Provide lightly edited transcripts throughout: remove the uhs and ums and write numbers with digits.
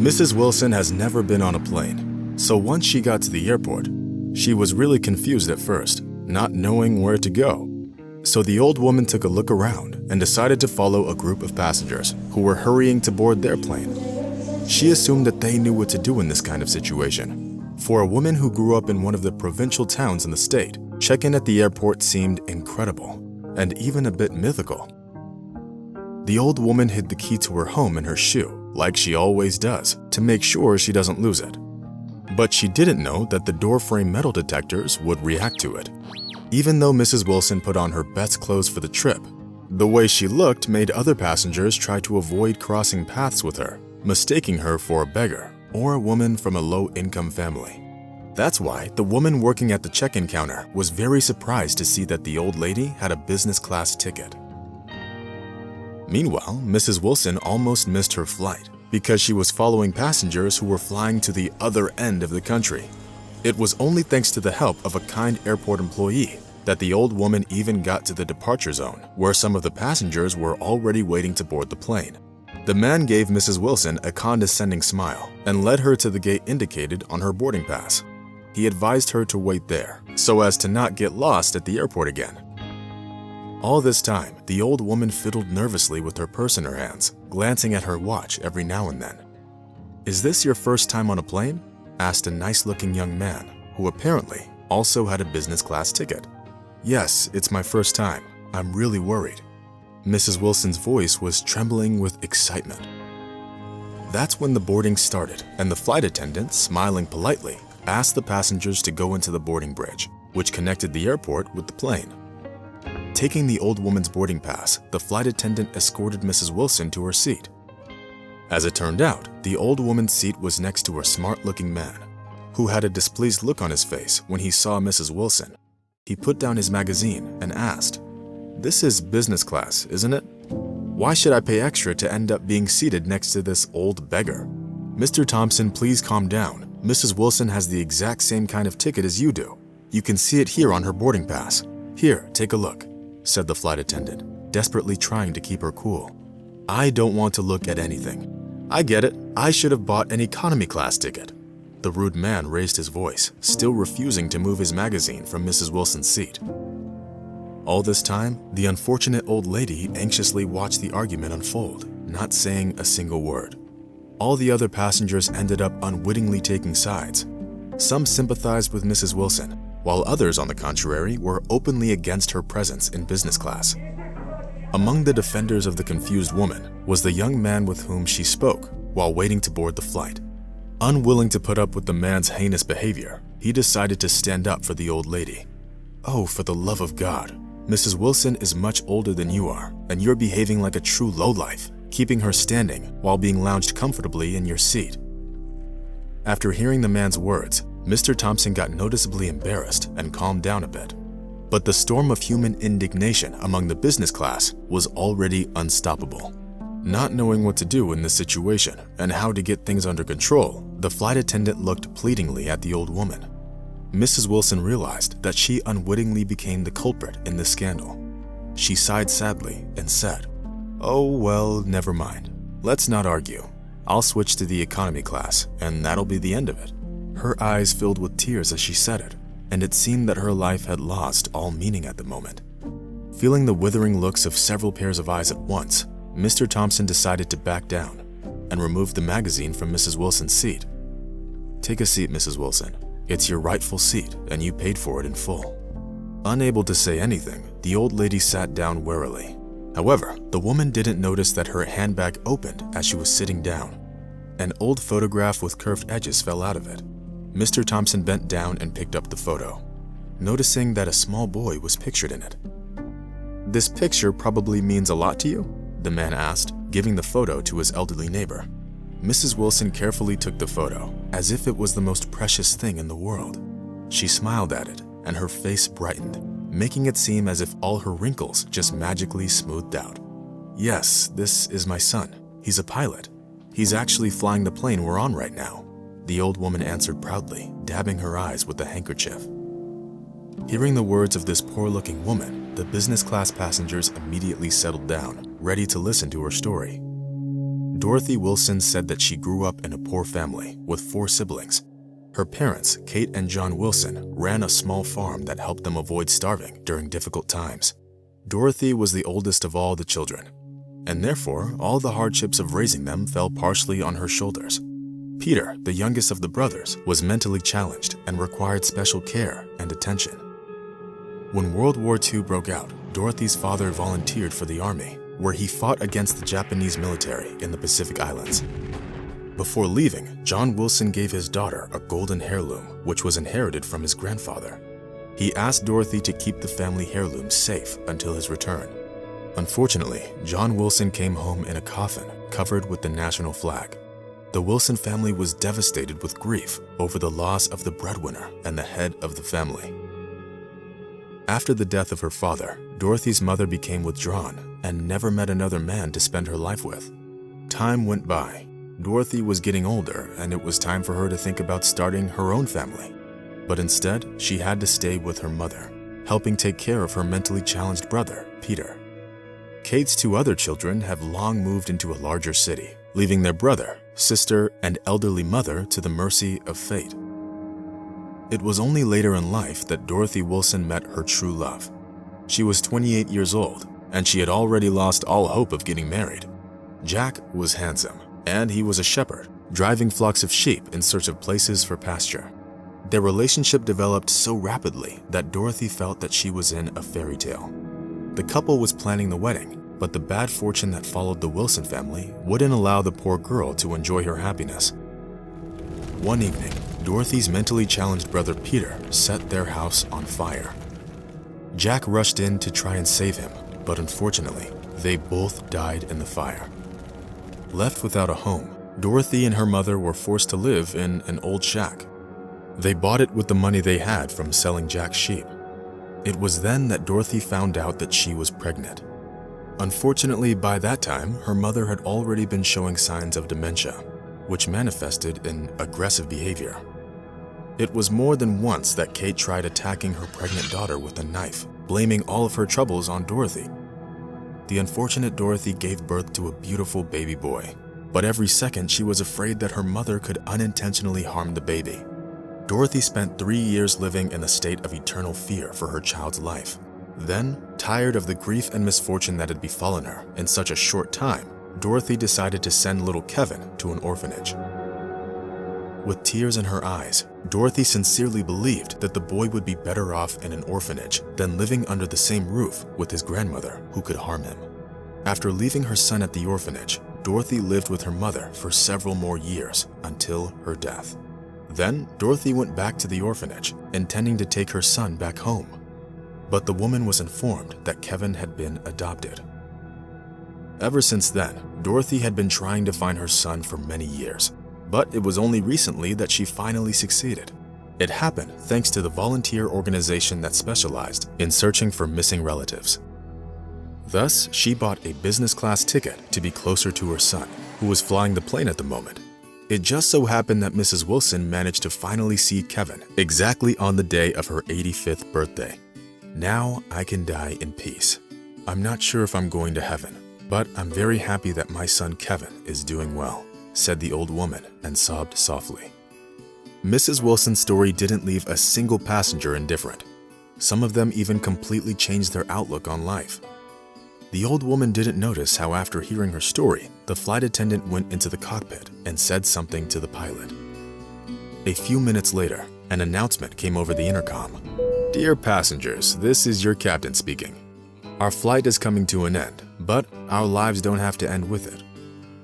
Mrs. Wilson has never been on a plane, so once she got to the airport, she was really confused at first, not knowing where to go. So the old woman took a look around and decided to follow a group of passengers who were hurrying to board their plane. She assumed that they knew what to do in this kind of situation. For a woman who grew up in one of the provincial towns in the state, check-in at the airport seemed incredible and even a bit mythical. The old woman hid the key to her home in her shoe, like she always does, to make sure she doesn't lose it. But she didn't know that the doorframe metal detectors would react to it. Even though Mrs. Wilson put on her best clothes for the trip, the way she looked made other passengers try to avoid crossing paths with her, mistaking her for a beggar or a woman from a low-income family. That's why the woman working at the check-in counter was very surprised to see that the old lady had a business-class ticket. Meanwhile, Mrs. Wilson almost missed her flight because she was following passengers who were flying to the other end of the country. It was only thanks to the help of a kind airport employee that the old woman even got to the departure zone, where some of the passengers were already waiting to board the plane. The man gave Mrs. Wilson a condescending smile and led her to the gate indicated on her boarding pass. He advised her to wait there, so as to not get lost at the airport again. All this time, the old woman fiddled nervously with her purse in her hands, glancing at her watch every now and then. "Is this your first time on a plane?" asked a nice-looking young man, who apparently also had a business-class ticket. "Yes, it's my first time. I'm really worried." Mrs. Wilson's voice was trembling with excitement. That's when the boarding started, and the flight attendant, smiling politely, asked the passengers to go into the boarding bridge, which connected the airport with the plane. Taking the old woman's boarding pass, the flight attendant escorted Mrs. Wilson to her seat. As it turned out, the old woman's seat was next to a smart-looking man, who had a displeased look on his face when he saw Mrs. Wilson. He put down his magazine and asked, "This is business class, isn't it? Why should I pay extra to end up being seated next to this old beggar?" "Mr. Thompson, please calm down. Mrs. Wilson has the exact same kind of ticket as you do. You can see it here on her boarding pass. Here, take a look," said the flight attendant, desperately trying to keep her cool. "I don't want to look at anything. I get it. I should have bought an economy class ticket." The rude man raised his voice, still refusing to move his magazine from Mrs. Wilson's seat. All this time, the unfortunate old lady anxiously watched the argument unfold, not saying a single word. All the other passengers ended up unwittingly taking sides. Some sympathized with Mrs. Wilson, while others, on the contrary, were openly against her presence in business class. Among the defenders of the confused woman was the young man with whom she spoke while waiting to board the flight. Unwilling to put up with the man's heinous behavior, he decided to stand up for the old lady. "Oh, for the love of God, Mrs. Wilson is much older than you are, and you're behaving like a true lowlife, keeping her standing while being lounged comfortably in your seat." After hearing the man's words, Mr. Thompson got noticeably embarrassed and calmed down a bit. But the storm of human indignation among the business class was already unstoppable. Not knowing what to do in this situation and how to get things under control, the flight attendant looked pleadingly at the old woman. Mrs. Wilson realized that she unwittingly became the culprit in this scandal. She sighed sadly and said, "Oh, well, never mind. Let's not argue. I'll switch to the economy class, and that'll be the end of it." Her eyes filled with tears as she said it, and it seemed that her life had lost all meaning at the moment. Feeling the withering looks of several pairs of eyes at once, Mr. Thompson decided to back down and removed the magazine from Mrs. Wilson's seat. "Take a seat, Mrs. Wilson. It's your rightful seat, and you paid for it in full." Unable to say anything, the old lady sat down warily. However, the woman didn't notice that her handbag opened as she was sitting down. An old photograph with curved edges fell out of it. Mr. Thompson bent down and picked up the photo, noticing that a small boy was pictured in it. "This picture probably means a lot to you?" the man asked, giving the photo to his elderly neighbor. Mrs. Wilson carefully took the photo, as if it was the most precious thing in the world. She smiled at it, and her face brightened, making it seem as if all her wrinkles just magically smoothed out. "Yes, this is my son. He's a pilot. He's actually flying the plane we're on right now," the old woman answered proudly, dabbing her eyes with a handkerchief. Hearing the words of this poor-looking woman, the business class passengers immediately settled down, ready to listen to her story. Dorothy Wilson said that she grew up in a poor family with 4 siblings. Her parents, Kate and John Wilson, ran a small farm that helped them avoid starving during difficult times. Dorothy was the oldest of all the children, and therefore all the hardships of raising them fell partially on her shoulders. Peter, the youngest of the brothers, was mentally challenged and required special care and attention. When World War II broke out, Dorothy's father volunteered for the army, where he fought against the Japanese military in the Pacific Islands. Before leaving, John Wilson gave his daughter a golden heirloom, which was inherited from his grandfather. He asked Dorothy to keep the family heirloom safe until his return. Unfortunately, John Wilson came home in a coffin covered with the national flag. The Wilson family was devastated with grief over the loss of the breadwinner and the head of the family. After the death of her father, Dorothy's mother became withdrawn and never met another man to spend her life with. Time went by. Dorothy was getting older, and it was time for her to think about starting her own family. But instead, she had to stay with her mother, helping take care of her mentally challenged brother, Peter. Kate's 2 other children have long moved into a larger city, leaving their brother, sister, and elderly mother to the mercy of fate. It was only later in life that Dorothy Wilson met her true love. She was 28 years old, and she had already lost all hope of getting married. Jack was handsome, and he was a shepherd, driving flocks of sheep in search of places for pasture. Their relationship developed so rapidly that Dorothy felt that she was in a fairy tale. The couple was planning the wedding, but the bad fortune that followed the Wilson family wouldn't allow the poor girl to enjoy her happiness. One evening, Dorothy's mentally challenged brother Peter set their house on fire. Jack rushed in to try and save him, but unfortunately, they both died in the fire. Left without a home, Dorothy and her mother were forced to live in an old shack. They bought it with the money they had from selling Jack's sheep. It was then that Dorothy found out that she was pregnant. Unfortunately, by that time, her mother had already been showing signs of dementia, which manifested in aggressive behavior. It was more than once that Kate tried attacking her pregnant daughter with a knife, blaming all of her troubles on Dorothy. The unfortunate Dorothy gave birth to a beautiful baby boy, but every second she was afraid that her mother could unintentionally harm the baby. Dorothy spent 3 years living in a state of eternal fear for her child's life. Then, tired of the grief and misfortune that had befallen her in such a short time, Dorothy decided to send little Kevin to an orphanage. With tears in her eyes, Dorothy sincerely believed that the boy would be better off in an orphanage than living under the same roof with his grandmother who could harm him. After leaving her son at the orphanage, Dorothy lived with her mother for several more years until her death. Then, Dorothy went back to the orphanage, intending to take her son back home. But the woman was informed that Kevin had been adopted. Ever since then, Dorothy had been trying to find her son for many years, but it was only recently that she finally succeeded. It happened thanks to the volunteer organization that specialized in searching for missing relatives. Thus, she bought a business class ticket to be closer to her son, who was flying the plane at the moment. It just so happened that Mrs. Wilson managed to finally see Kevin exactly on the day of her 85th birthday. Now I can die in peace. I'm not sure if I'm going to heaven, but I'm very happy that my son Kevin is doing well, said the old woman and sobbed softly. Mrs. Wilson's story didn't leave a single passenger indifferent. Some of them even completely changed their outlook on life. The old woman didn't notice how after hearing her story, the flight attendant went into the cockpit and said something to the pilot. A few minutes later, an announcement came over the intercom. "Dear passengers, this is your captain speaking. Our flight is coming to an end, but our lives don't have to end with it.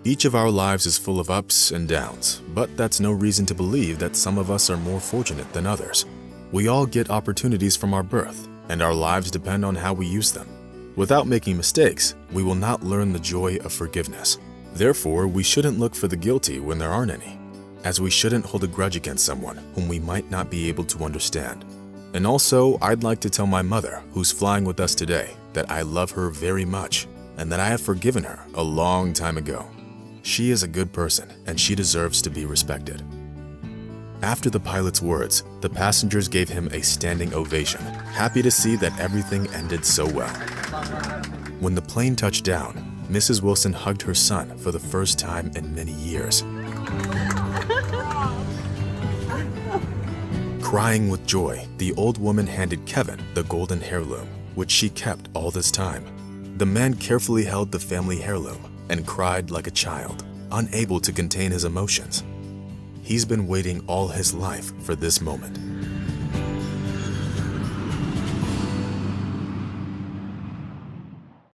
Each of our lives is full of ups and downs, but that's no reason to believe that some of us are more fortunate than others. We all get opportunities from our birth, and our lives depend on how we use them. Without making mistakes, we will not learn the joy of forgiveness. Therefore, we shouldn't look for the guilty when there aren't any, as we shouldn't hold a grudge against someone whom we might not be able to understand. And also, I'd like to tell my mother, who's flying with us today, that I love her very much and that I have forgiven her a long time ago. She is a good person and she deserves to be respected." After the pilot's words, the passengers gave him a standing ovation, happy to see that everything ended so well. When the plane touched down, Mrs. Wilson hugged her son for the first time in many years. Crying with joy, the old woman handed Kevin the golden heirloom, which she kept all this time. The man carefully held the family heirloom and cried like a child, unable to contain his emotions. He's been waiting all his life for this moment.